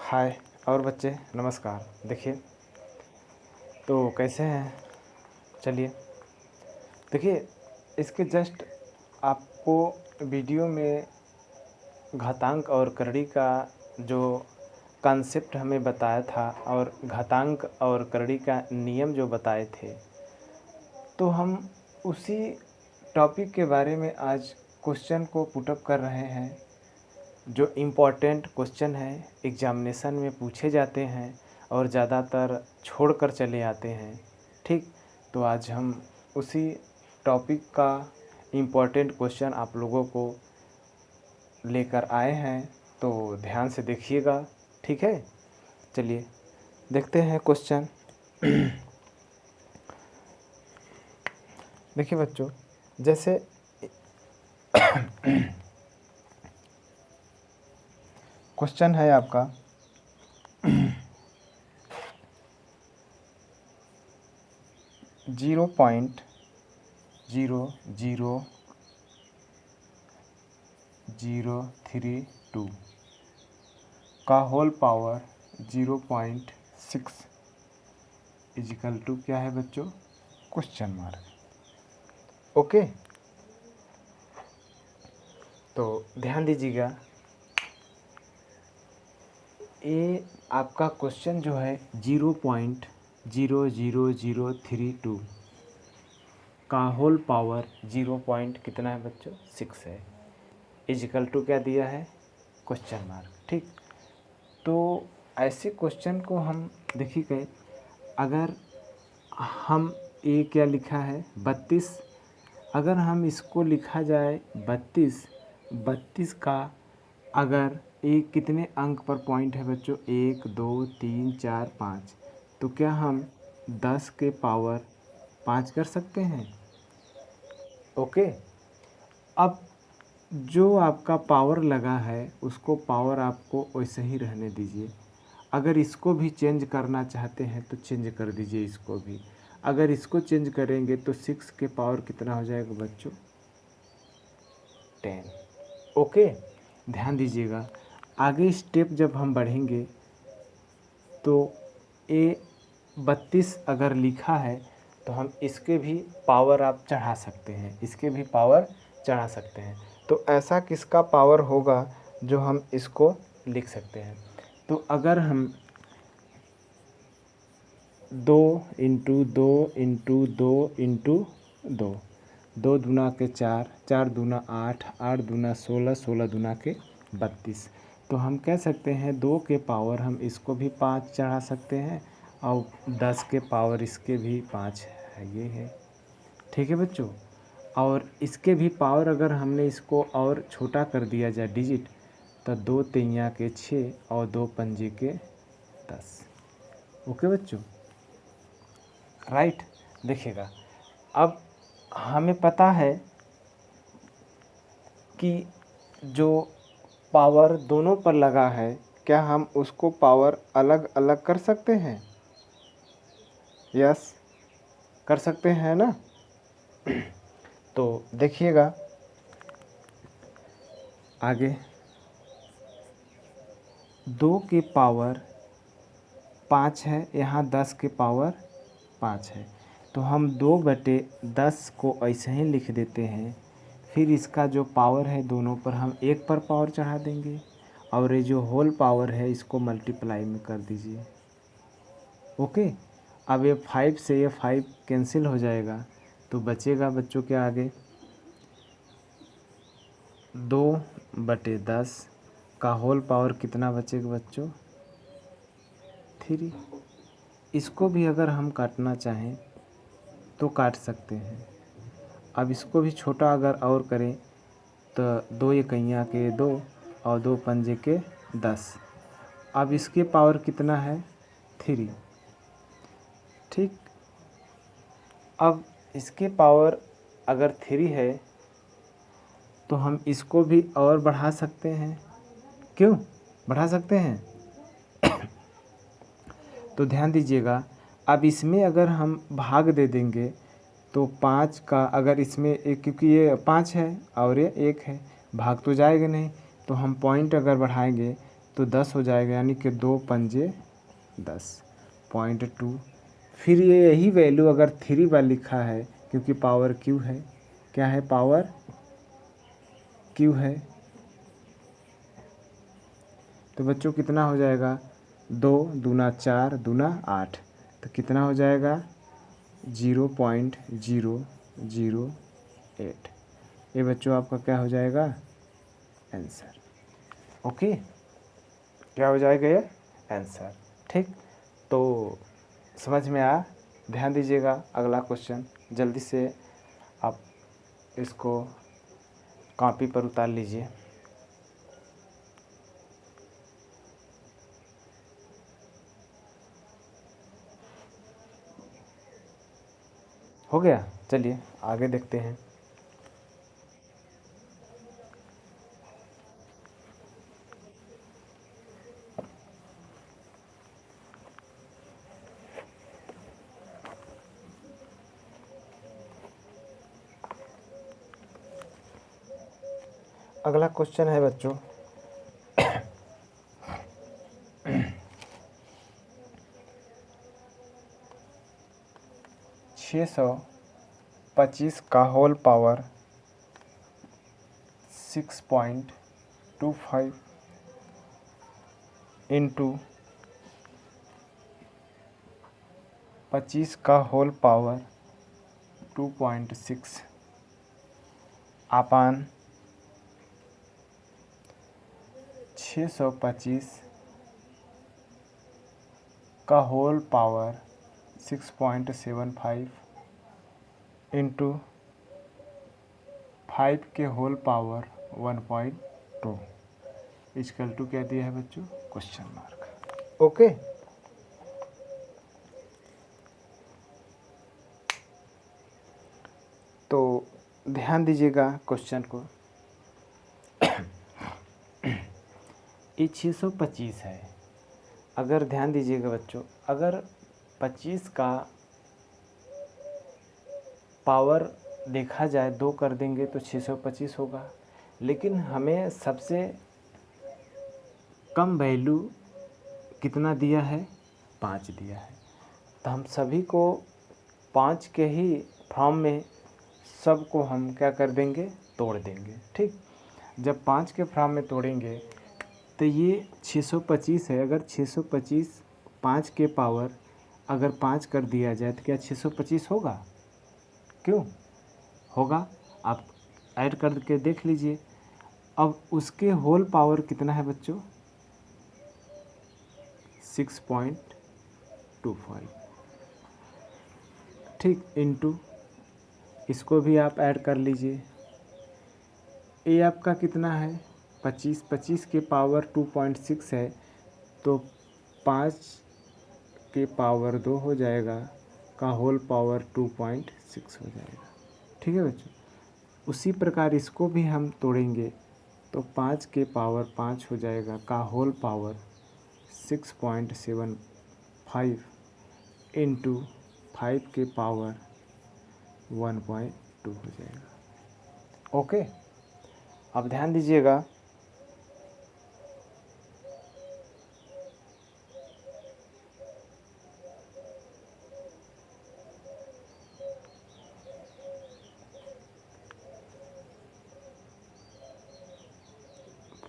हाय और बच्चे नमस्कार। देखिए तो कैसे हैं। चलिए देखिए इसके जस्ट आपको वीडियो में घातांक और करड़ी का जो कॉन्सेप्ट हमें बताया था और घातांक और करड़ी का नियम जो बताए थे, तो हम उसी टॉपिक के बारे में आज क्वेश्चन को पुटअप कर रहे हैं। जो इम्पोर्टेंट क्वेश्चन है एग्जामिनेशन में पूछे जाते हैं और ज़्यादातर छोड़कर चले आते हैं। ठीक, तो आज हम उसी टॉपिक का इम्पोर्टेंट क्वेश्चन आप लोगों को लेकर आए हैं, तो ध्यान से देखिएगा। ठीक है, चलिए देखते हैं क्वेश्चन। देखिए बच्चों, जैसे क्वेश्चन है आपका 0.00032 का होल पावर 0.6 इजिकल टू क्या है बच्चों, क्वेश्चन मार्क। ओके, तो ध्यान दीजिएगा, ये आपका क्वेश्चन जो है 0.00032 का होल पावर 0 पॉइंट कितना है बच्चों, 6 है, इजिकल टू क्या दिया है, क्वेश्चन मार्क। ठीक, तो ऐसे क्वेश्चन को हम देखिए, अगर हम ये क्या लिखा है 32, अगर हम इसको लिखा जाए 32 का अगर ये कितने अंक पर पॉइंट है बच्चों, 1 2 3 4 5, तो क्या हम 10 के पावर 5 कर सकते हैं। ओके, अब जो आपका पावर लगा है उसको पावर आपको वैसे ही रहने दीजिए। अगर इसको भी चेंज करना चाहते हैं तो चेंज कर दीजिए इसको भी। अगर इसको चेंज करेंगे तो 6 के पावर कितना हो जाएगा बच्चों, 10। ओके, ध्यान दीजिएगा, आगे स्टेप जब हम बढ़ेंगे तो ये 32 अगर लिखा है तो हम इसके भी पावर आप चढ़ा सकते हैं, इसके भी पावर चढ़ा सकते हैं। तो ऐसा किसका पावर होगा जो हम इसको लिख सकते हैं। तो अगर हम 2 इंटू 2 इंटू 2 इंटू 2, 2 दूना के 4, 4 दूना 8, 8 दूना 16, 16 दूना के 32, तो हम कह सकते हैं 2 के पावर हम इसको भी 5 चढ़ा सकते हैं और 10 के पावर इसके भी 5 है, ये है। ठीक है बच्चों, और इसके भी पावर अगर हमने इसको और छोटा कर दिया जाए डिजिट, तो 2 तिइयां के 6 और 2 पंजे के 10। ओके बच्चों, राइट। देखिएगा, अब हमें पता है कि जो पावर दोनों पर लगा है, क्या हम उसको पावर अलग अलग कर सकते हैं। यस, कर सकते हैं ना। तो देखिएगा आगे, 2 के पावर 5 है, यहाँ 10 के पावर 5 है, तो हम 2/10 को ऐसे ही लिख देते हैं। फिर इसका जो पावर है दोनों पर हम 1 पर पावर चढ़ा देंगे और ये जो होल पावर है इसको मल्टीप्लाई में कर दीजिए। ओके, अब ये 5 से ये 5 कैंसिल हो जाएगा, तो बचेगा बच्चों के आगे 2/10 का होल पावर कितना बचेगा बच्चों, 3। इसको भी अगर हम काटना चाहें तो काट सकते हैं। अब इसको भी छोटा अगर और करें तो 2 इकैयाँ के 2 और 2 पंजे के 10। अब इसके पावर कितना है, 3। ठीक, अब इसके पावर अगर 3 है तो हम इसको भी और बढ़ा सकते हैं। क्यों बढ़ा सकते हैं, तो ध्यान दीजिएगा, अब इसमें अगर हम भाग दे देंगे तो 5 का अगर इसमें एक, क्योंकि ये 5 है और ये 1 है, भाग तो जाएगा नहीं, तो हम पॉइंट अगर बढ़ाएंगे तो 10 हो जाएगा, यानी कि 2 पंजे 10, 0.2। फिर ये यही वैल्यू अगर 3 बार लिखा है, क्योंकि पावर क्यू है, क्या है, पावर क्यू है, तो बच्चों कितना हो जाएगा, 2 दूना 4 दूना 8, तो कितना हो जाएगा 0.008। ये बच्चों आपका क्या हो जाएगा, आंसर। ओके, क्या हो जाएगा ये, आंसर। ठीक, तो समझ में आया। ध्यान दीजिएगा, अगला क्वेश्चन जल्दी से आप इसको कॉपी पर उतार लीजिए। हो गया, चलिए आगे देखते हैं। अगला क्वेश्चन है बच्चों 625 का होल पावर 6.25 इंटू 25 का होल पावर 2.6 अपान 625 का होल पावर 6.75 इंटू 5 के होल पावर 1.2 इक्वल टू क्या दिया है बच्चों, क्वेश्चन मार्क। ओके, तो ध्यान दीजिएगा क्वेश्चन को। ये 625 है। अगर ध्यान दीजिएगा बच्चों, अगर 25 का पावर देखा जाए 2 कर देंगे तो 625 होगा, लेकिन हमें सबसे कम वैल्यू कितना दिया है, 5 दिया है, तो हम सभी को 5 के ही फॉर्म में सबको हम क्या कर देंगे, तोड़ देंगे। ठीक, जब 5 के फॉर्म में तोड़ेंगे तो ये 625 है। अगर 625 5 के पावर अगर 5 कर दिया जाए तो क्या 625 होगा, क्यों होगा, आप ऐड करके देख लीजिए। अब उसके होल पावर कितना है बच्चों, 6.25। ठीक, इंटू इसको भी आप ऐड कर लीजिए। ये आपका कितना है, 25, 25 के पावर 2.6 है, तो 5 के पावर 2 हो जाएगा, का होल पावर 2.6 हो जाएगा। ठीक है बच्चों, उसी प्रकार इसको भी हम तोड़ेंगे तो 5 के पावर 5 हो जाएगा, का होल पावर 6.75 इंटू 5 के पावर 1.2 हो जाएगा। ओके, अब ध्यान दीजिएगा,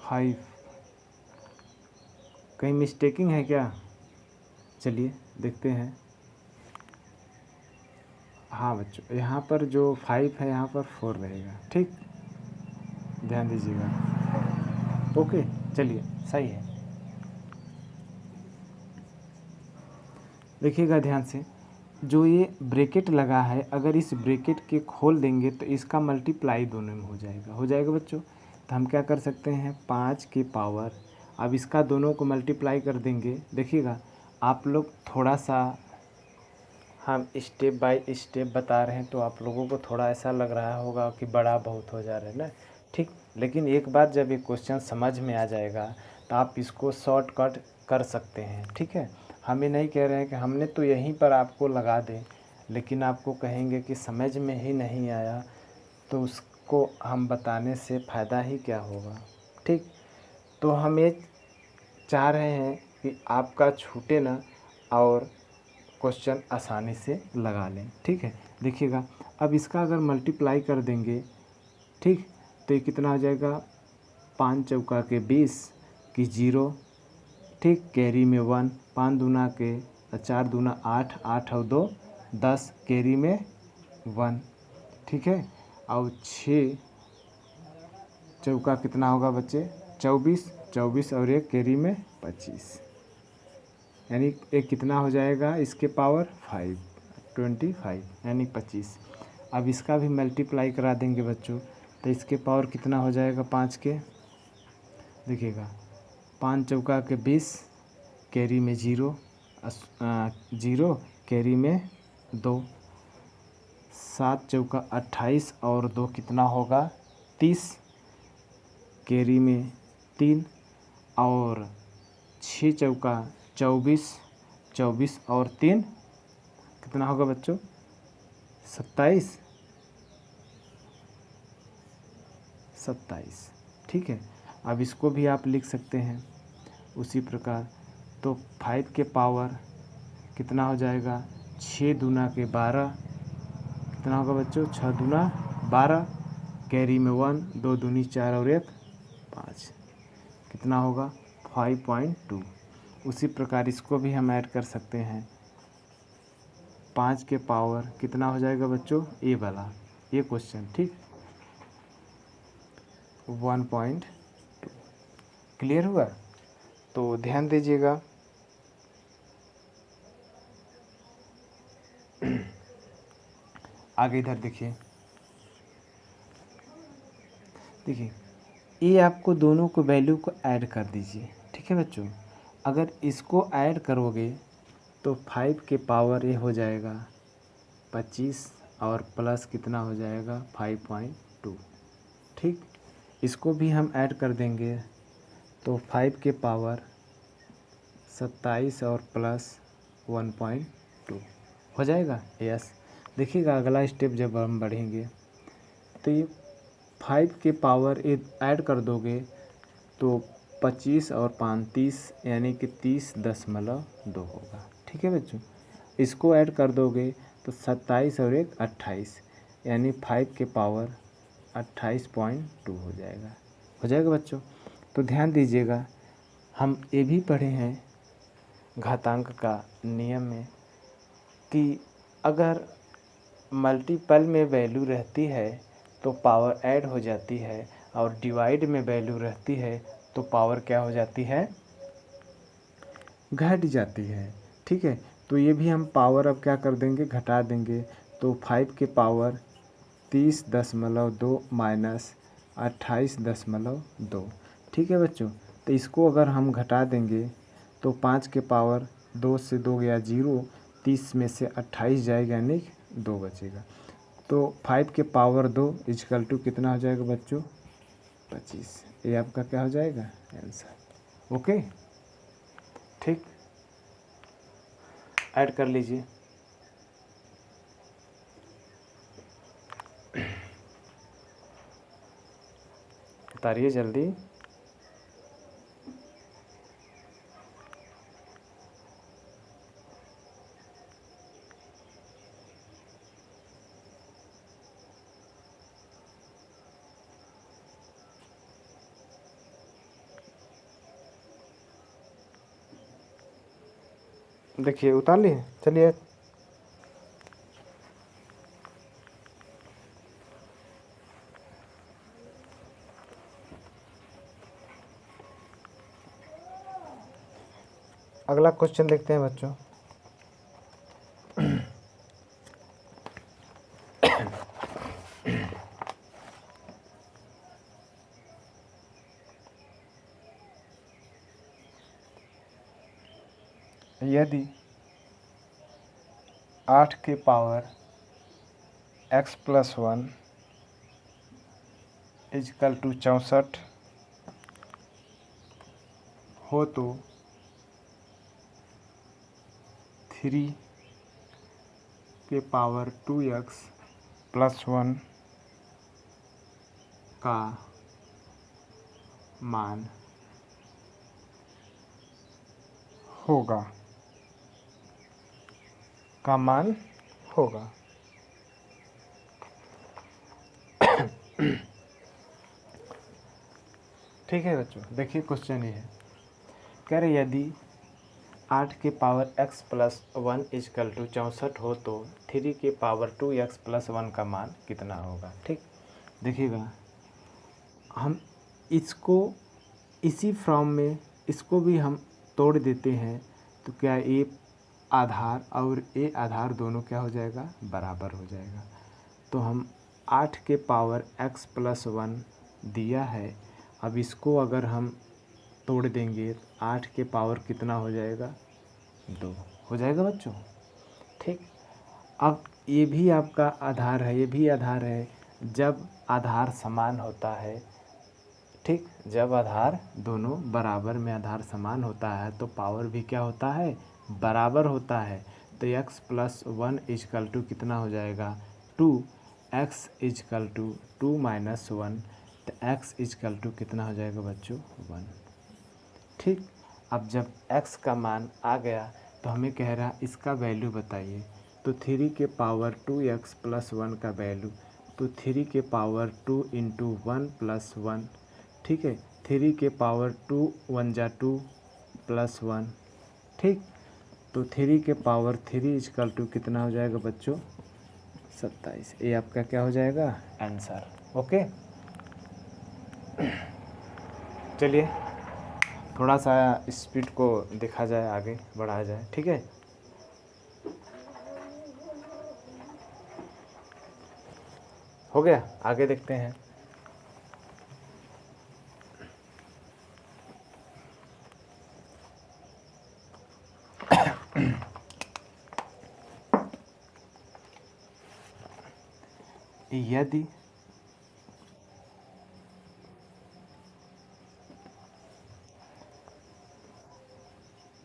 फाइव, कहीं मिस्टेकिंग है क्या, चलिए देखते हैं। हाँ बच्चों, यहाँ पर जो 5 है यहाँ पर 4 रहेगा। ठीक, ध्यान दीजिएगा। ओके, चलिए सही है। देखिएगा ध्यान से, जो ये ब्रैकेट लगा है, अगर इस ब्रैकेट के खोल देंगे तो इसका मल्टीप्लाई दोनों में हो जाएगा बच्चों। तो हम क्या कर सकते हैं, 5 के पावर, अब इसका दोनों को मल्टीप्लाई कर देंगे। देखिएगा आप लोग थोड़ा सा, हम स्टेप बाय स्टेप बता रहे हैं तो आप लोगों को थोड़ा ऐसा लग रहा होगा कि बड़ा बहुत हो जा रहा है ना। ठीक, लेकिन एक बार जब ये क्वेश्चन समझ में आ जाएगा तो आप इसको शॉर्टकट कर सकते हैं। ठीक है, हम ये नहीं कह रहे हैं कि हमने तो यहीं पर आपको लगा दें, लेकिन आपको कहेंगे कि समझ में ही नहीं आया तो उसको हम बताने से फ़ायदा ही क्या होगा। ठीक, तो हम ये चाह रहे हैं कि आपका छूटे ना और क्वेश्चन आसानी से लगा लें। ठीक है, देखिएगा अब इसका अगर मल्टीप्लाई कर देंगे, ठीक, तो ये कितना हो जाएगा, 5 चौका के 20 की 0, ठीक, कैरी में 1, 5 दूना के 4 दूना 8, 8 और 2 10, कैरी में 1, ठीक है, और 6 चौका कितना होगा बच्चे, 24, 24 और 1 कैरी में 25, यानी एक कितना हो जाएगा, इसके पावर 5, 25 यानी 25। अब इसका भी मल्टीप्लाई करा देंगे बच्चों, तो इसके पावर कितना हो जाएगा 5 के, देखिएगा 5 चौका के 20, कैरी में 0, 0 कैरी में 2, 7 चौका 28 और 2 कितना होगा 30, कैरी में 3, और 6 चौका 24, 24 और 3 कितना होगा बच्चों 27, 27, ठीक है। अब इसको भी आप लिख सकते हैं उसी प्रकार, तो 5 के पावर कितना हो जाएगा, 6 दूना के 12, कितना होगा बच्चों 6 दूना 12, कैरी में 1, 2 दूनी 4 और 1 5, कितना होगा 5.2। उसी प्रकार इसको भी हम ऐड कर सकते हैं, 5 के पावर कितना हो जाएगा बच्चों, ये वाला ये क्वेश्चन, ठीक, 1.2। क्लियर हुआ? तो ध्यान दीजिएगा, आगे इधर देखिए, देखिए ये आपको दोनों को वैल्यू को ऐड कर दीजिए, ठीक है बच्चों। अगर इसको ऐड करोगे तो 5 के पावर ये हो जाएगा 25 और प्लस कितना हो जाएगा 5.2, ठीक। इसको भी हम ऐड कर देंगे तो 5 के पावर 27 और प्लस 1.2 हो जाएगा, यस। देखिएगा अगला स्टेप जब हम बढ़ेंगे तो ये 5 के पावर ऐड कर दोगे तो 25 और 5 30, यानी कि 30.2 होगा, ठीक है बच्चों। इसको ऐड कर दोगे तो 27 और 1 28, यानी 5 के पावर 28.2 हो जाएगा बच्चों। तो ध्यान दीजिएगा, हम ये भी पढ़े हैं घातांक का नियम में कि अगर मल्टीपल में वैल्यू रहती है तो पावर ऐड हो जाती है, और डिवाइड में वैल्यू रहती है तो पावर क्या हो जाती है, घट जाती है, ठीक है। तो ये भी हम पावर अब क्या कर देंगे, घटा देंगे, तो 5 के पावर 30.2 माइनस 28.2, ठीक है बच्चों। तो इसको अगर हम घटा देंगे तो 5 के पावर 2 से 2 गया 0, 30 में से 28 जाएगा यानी 2 बचेगा, तो 5 के पावर 2 इजकल टू कितना हो जाएगा बच्चों 25। ये आपका क्या हो जाएगा आंसर, ओके, ठीक। ऐड कर लीजिए, उतारिए जल्दी। देखिए उतार लिए, चलिए अगला क्वेश्चन देखते हैं बच्चों। यदि 8 के power x plus 1 is equal to 64 हो तो 3 के पावर 2x प्लस 1 का मान होगा, का मान होगा। ठीक है बच्चों, देखिए क्वेश्चन ये है, कह रहे यदि 8 के power x plus 1 is equal to 64 हो तो 3 के पावर 2x प्लस 1 का मान कितना होगा। ठीक, देखिएगा हम इसको इसी फॉर्म में इसको भी हम तोड़ देते हैं तो क्या ए आधार और ए आधार दोनों क्या हो जाएगा, बराबर हो जाएगा। तो हम 8 के पावर x प्लस 1 दिया है, अब इसको अगर हम तोड़ देंगे 8 के पावर कितना हो जाएगा, 2 हो जाएगा बच्चों। ठीक, अब ये भी आपका आधार है, ये भी आधार है। जब आधार समान होता है, ठीक, जब आधार दोनों बराबर में आधार समान होता है तो पावर भी क्या होता है, बराबर होता है। तो x प्लस 1 इजकल टू कितना हो जाएगा, 2, x इजकल टू 2 माइनस 1, तो x इजकल टू कितना हो जाएगा बच्चों, 1। ठीक, अब जब x का मान आ गया तो हमें कह रहा इसका वैल्यू बताइए। तो 3 के पावर 2x प्लस 1 का वैल्यू, तो 3 के पावर 2 इंटू 1 प्लस 1, ठीक है, 3 के पावर 2 1 जा 2 प्लस 1, ठीक, तो 3 के पावर 3 इजकल टू कितना हो जाएगा बच्चों, 27। ये आपका क्या हो जाएगा, आंसर। ओके, चलिए थोड़ा सा स्पीड को देखा जाए, आगे बढ़ाया जाए। ठीक है, हो गया, आगे देखते हैं। यदि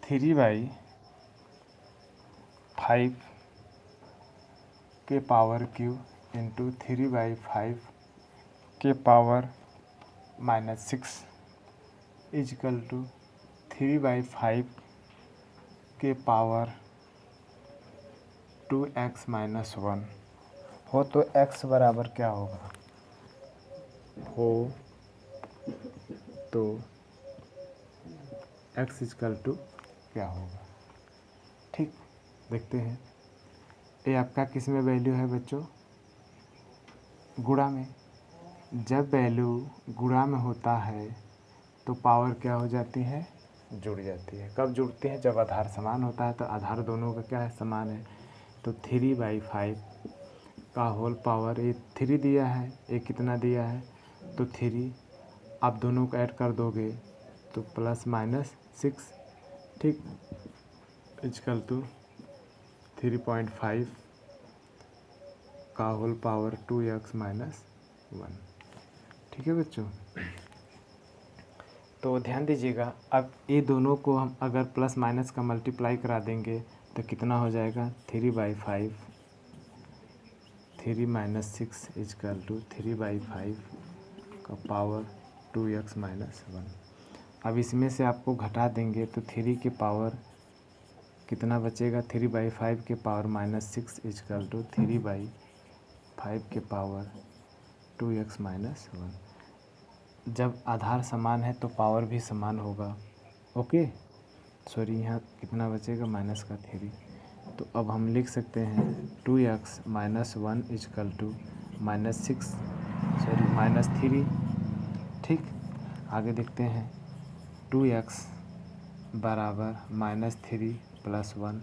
3/5 के पावर क्यूब इंटू 3/5 के पावर -6 इजकल टू 3/5 के पावर 2x माइनस 1 हो तो x बराबर क्या होगा, हो तो x इजकल टू क्या होगा। ठीक, देखते हैं। ये आपका किस में वैल्यू है बच्चों, गुणा में। जब वैल्यू गुणा में होता है तो पावर क्या हो जाती है, जुड़ जाती है। कब जुड़ती है, जब आधार समान होता है। तो आधार दोनों का क्या है, समान है। तो 3/5 का होल पावर, ये 3 दिया है, ये कितना दिया है, तो 3, आप दोनों को ऐड कर दोगे तो प्लस माइनस 6, ठीक, इजकल टू 3.5 का होल पावर 2x माइनस 1। ठीक है बच्चों, तो ध्यान दीजिएगा। अब ये दोनों को हम अगर प्लस माइनस का मल्टीप्लाई करा देंगे तो कितना हो जाएगा, 3/5, 3 माइनस 6 इजकल टू 3/5 का पावर 2x माइनस 1। अब इसमें से आपको घटा देंगे तो 3 के पावर कितना बचेगा, 3/5 के पावर -6 इजकल टू 3/5 के पावर 2x माइनस 1। जब आधार समान है तो पावर भी समान होगा। ओके, सॉरी, यहाँ कितना बचेगा, माइनस का 3। तो अब हम लिख सकते हैं 2x माइनस 1 इजकल टू -3। ठीक, आगे देखते हैं। 2x बराबर -3 प्लस 1,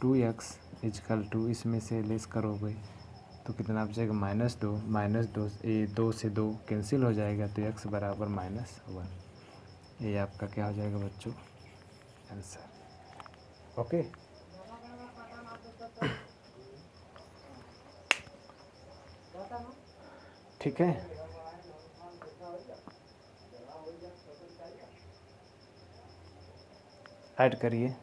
2x इजकल टू, इसमें से लेस करोगे तो कितना बचेगा, -2, -2, ये 2 से 2 कैंसिल हो जाएगा तो x बराबर -1। ये आपका क्या हो जाएगा बच्चों, आंसर। ओके, ठीक है, ऐड करिए।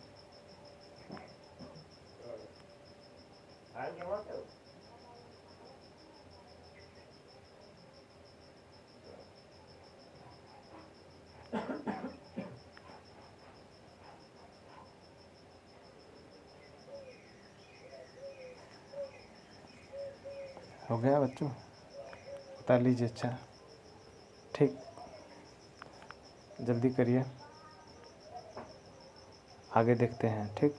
हो गया बच्चों, बता लीजिए। अच्छा ठीक, जल्दी करिए, आगे देखते हैं। ठीक।